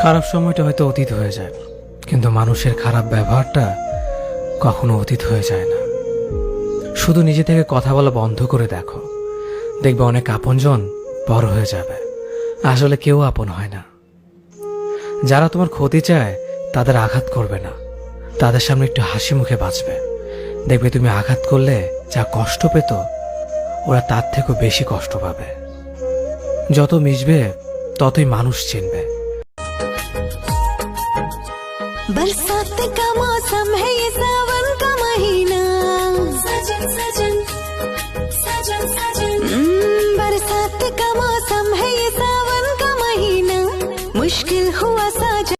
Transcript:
খারাপ সময়টা হয়তো অতীত হয়ে যায়, কিন্তু মানুষের খারাপ ব্যবহারটা কখনো অতীত হয়ে যায় না। শুধু নিজে থেকে কথা বলা বন্ধ করে দেখো, দেখবে অনেক আপনজন বড় হয়ে যাবে। আসলে কেউ আপন হয় না। যারা তোমার ক্ষতি চায় তাদের আঘাত করবে না, তাদের সামনে একটু হাসি মুখে বাঁচবে। দেখবে তুমি আঘাত করলে যা কষ্ট পেত, ওরা তার থেকেও বেশি কষ্ট পাবে। যত মিশবে ততই মানুষ চিনবে। बरसात का मौसम है ये सावन का महीना,